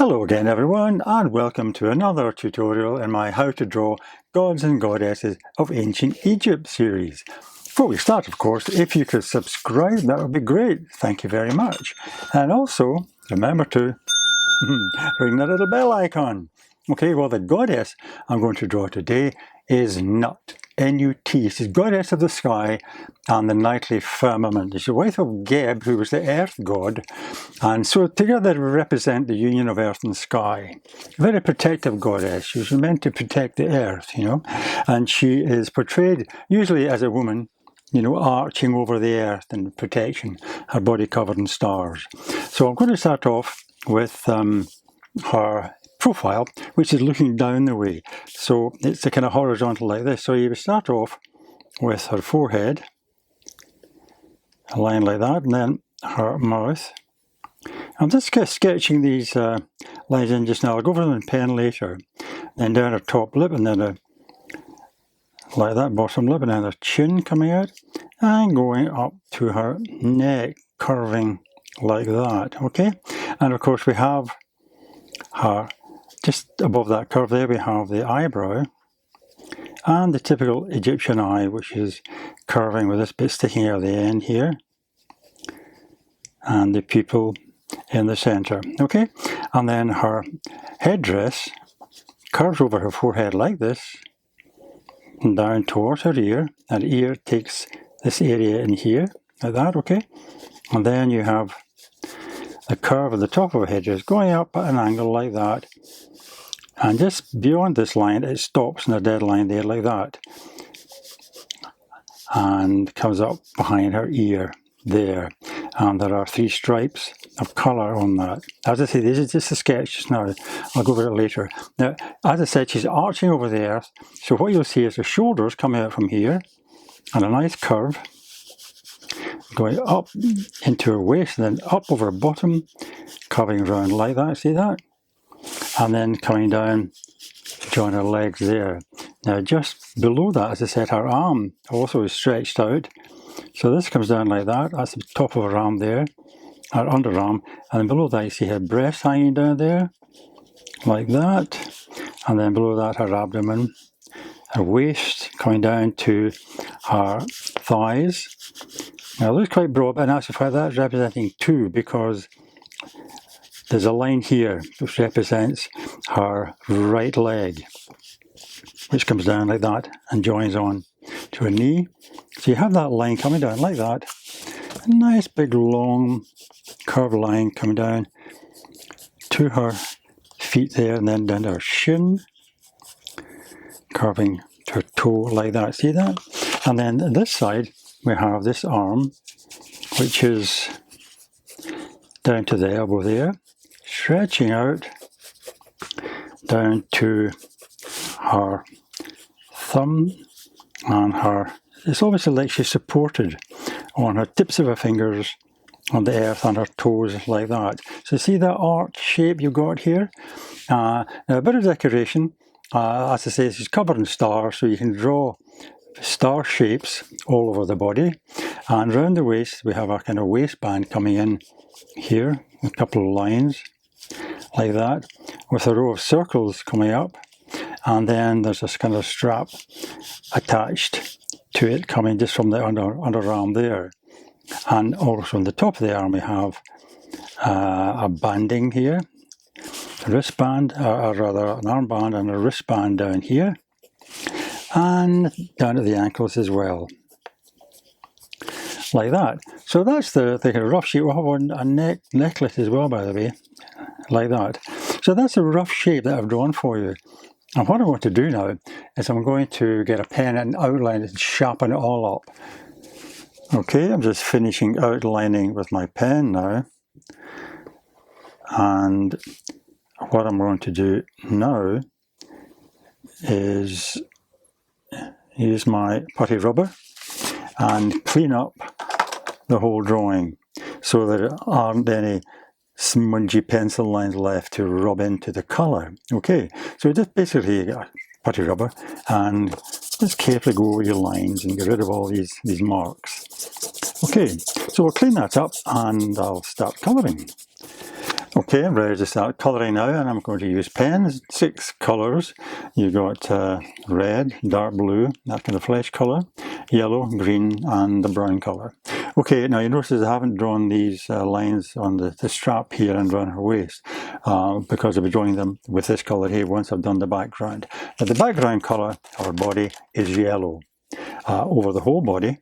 Hello again everyone, and welcome to another tutorial in my How to Draw Gods and Goddesses of Ancient Egypt series. Before we start, of course, if you could subscribe, that would be great. Thank you very much. And also, remember to ring that little bell icon. Okay, well, the goddess I'm going to draw today is Nut. N-U-T. She's goddess of the sky and the nightly firmament. She's the wife of Geb, who was the earth god, and so together they represent the union of earth and sky. A very protective goddess. She was meant to protect the earth, and she is portrayed usually as a woman, arching over the earth in protection, her body covered in stars. So I'm going to start off with her profile, which is looking down the way. So it's a kind of horizontal like this. So you would start off with her forehead, a line like that, and then her mouth. I'm just sketching these lines in just now. I'll go over them in pen later. Then down her top lip, and then like that bottom lip, and then her chin coming out, and going up to her neck, curving like that. Okay, and of course we have her. Just above that curve there we have the eyebrow and the typical Egyptian eye, which is curving with this bit sticking out of the end here, and the pupil in the centre. Okay, and then her headdress curves over her forehead like this and down towards her ear, and ear takes this area in here like that. Okay, and then you have the curve at the top of her headdress going up at an angle like that. And just beyond this line, it stops in a dead line there like that. And comes up behind her ear there. And there are 3 stripes of colour on that. As I say, this is just a sketch just now. I'll go over it later. Now, as I said, she's arching over the earth. So what you'll see is the shoulders coming out from here. And a nice curve going up into her waist, and then up over her bottom, curving around like that. See that? And then coming down, join her legs there. Now just below that, as I said, her arm also is stretched out. So this comes down like that. That's the top of her arm there, her underarm. And then below that you see her breast hanging down there, like that. And then below that her abdomen, her waist coming down to her thighs. Now it looks quite broad, but in actual fact that's representing 2, because there's a line here which represents her right leg, which comes down like that and joins on to her knee. So you have that line coming down like that. A nice big long curved line coming down to her feet there, and then down to her shin, curving to her toe like that. See that? And then on this side we have this arm, which is down to the elbow there, stretching out down to her thumb and her, it's almost like she's supported on her tips of her fingers on the earth and her toes like that. So see that arch shape you've got here? Now a bit of decoration, as I say, she's covered in stars, so you can draw star shapes all over the body. And around the waist we have a kind of waistband coming in here, a couple of lines like that, with a row of circles coming up, and then there's this kind of strap attached to it coming just from the underarm there. And also on the top of the arm we have a banding here, a wristband, or rather an armband and a wristband down here, and down at the ankles as well, like that. So that's the kind of rough shape. We'll have a necklace as well, by the way, like that. So that's a rough shape that I've drawn for you. And what I want to do now is I'm going to get a pen and outline it and sharpen it all up. Okay, I'm just finishing outlining with my pen now. And what I'm going to do now is use my putty rubber and clean up the whole drawing so that there aren't any smudgy pencil lines left to rub into the colour. Okay, so just basically putty rubber and just carefully go over your lines and get rid of all these marks. Okay, so we'll clean that up and I'll start colouring. Okay, I'm ready to start colouring now, and I'm going to use pens, 6 colours. You've got red, dark blue, that kind of flesh colour, yellow, green and the brown colour. Okay, now you notice I haven't drawn these lines on the strap here and around her waist because I'll be drawing them with this colour here once I've done the background. Now the background colour, our body, is yellow over the whole body,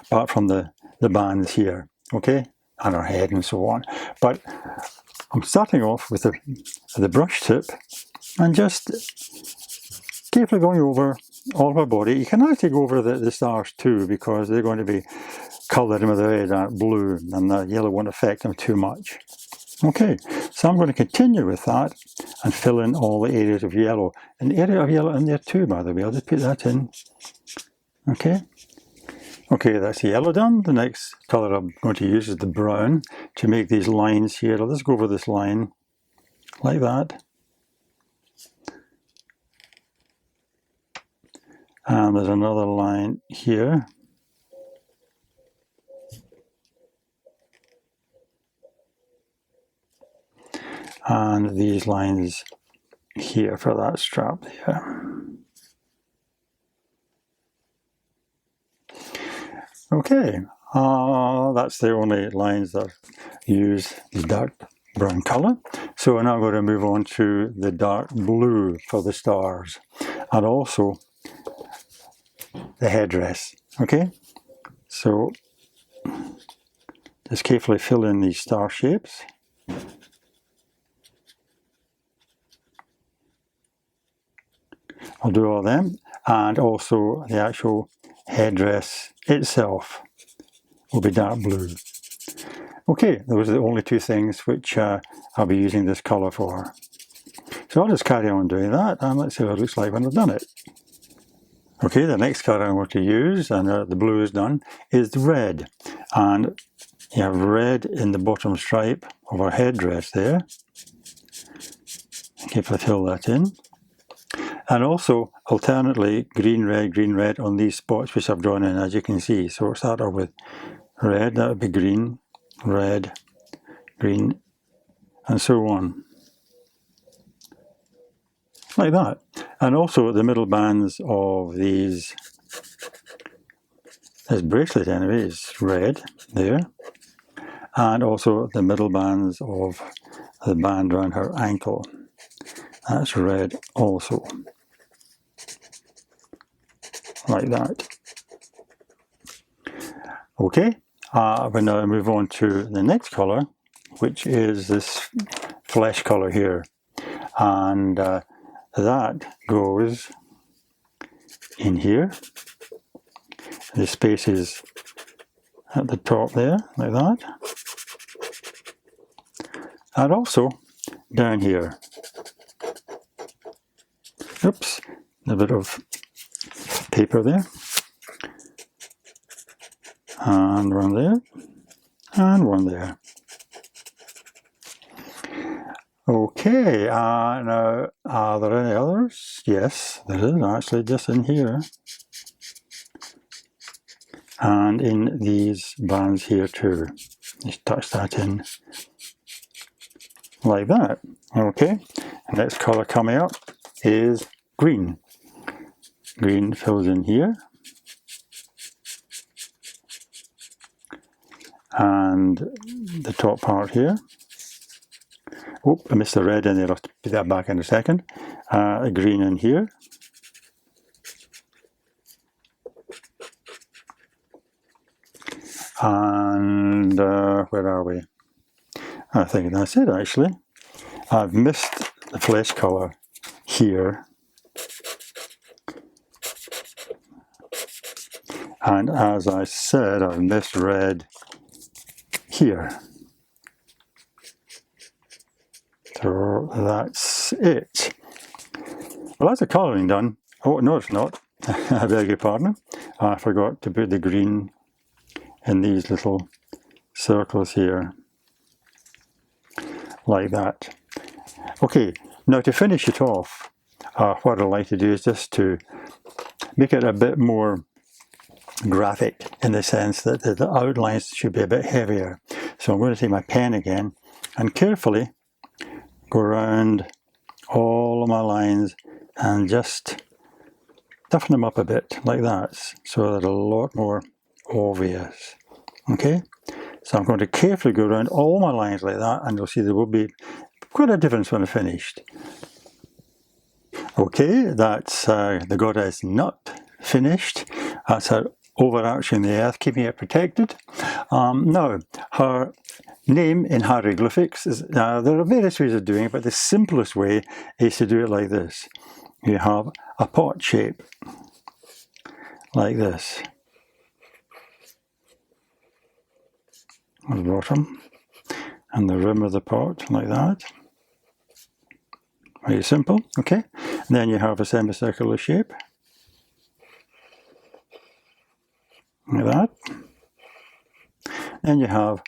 apart from the bands here, okay, and our head and so on. But I'm starting off with the brush tip and just carefully going over all of our body. You can actually go over the stars too, because they're going to be coloured with a very dark blue, and the yellow won't affect them too much. Okay, so I'm going to continue with that and fill in all the areas of yellow. An area of yellow in there too, by the way. I'll just put that in. Okay. Okay, that's the yellow done. The next colour I'm going to use is the brown to make these lines here. I'll just go over this line like that. And there's another line here. And these lines here for that strap there. Okay, that's the only lines that use the dark brown colour. So we're now going to move on to the dark blue for the stars and also the headdress. Okay, so just carefully fill in these star shapes. I'll do all of them, and also the actual headdress itself will be dark blue. Okay, those are the only two things which I'll be using this colour for. So I'll just carry on doing that, and let's see what it looks like when I've done it. Okay, the next colour I'm going to use, and the blue is done, is red. And you have red in the bottom stripe of our headdress there. Carefully fill that in. And also, alternately, green, red on these spots which I've drawn in, as you can see. So we'll start off with red, that would be green, red, green, and so on. Like that. And also the middle bands of this bracelet anyway is red there. And also the middle bands of the band around her ankle. That's red also. Like that. Okay, we now move on to the next colour, which is this flesh colour here. And that goes in here. The space is at the top there, like that. And also down here. Oops, a bit of paper there. And one there. And one there. Okay, now are there any others? Yes, there is actually just in here. And in these bands here too. Just touch that in like that. Okay, the next colour coming up is green. Green fills in here. And the top part here. Oh, I missed the red in there. I'll have to put that back in a second. Green in here. And where are we? I think that's it actually. I've missed the flesh colour here. And as I said, I've missed red here. So that's it. Well, that's the colouring done. Oh, no, it's not. I beg your pardon. I forgot to put the green in these little circles here. Like that. Okay, now to finish it off, what I'd like to do is just to make it a bit more graphic in the sense that the outlines should be a bit heavier. So I'm going to take my pen again and carefully go around all of my lines and just toughen them up a bit like that, so they're a lot more obvious. Okay, so I'm going to carefully go around all my lines like that, and you'll see there will be quite a difference when I'm finished. Okay, that's the goddess Nut finished. That's her overarching the earth, keeping it protected. Now, her name in hieroglyphics is, there are various ways of doing it, but the simplest way is to do it like this. You have a pot shape, like this, on the bottom, and the rim of the pot, like that. Very simple, okay? And then you have a semicircular shape, like that. Then you have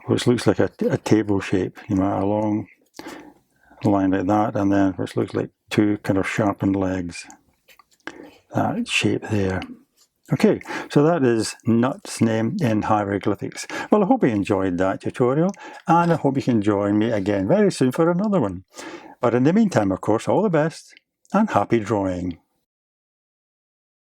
which looks like a table shape, you know, a long line like that, and then which looks like two kind of sharpened legs, that shape there. Okay, so that is Nut's name in hieroglyphics. Well, I hope you enjoyed that tutorial, and I hope you can join me again very soon for another one. But in the meantime, of course, all the best, and happy drawing.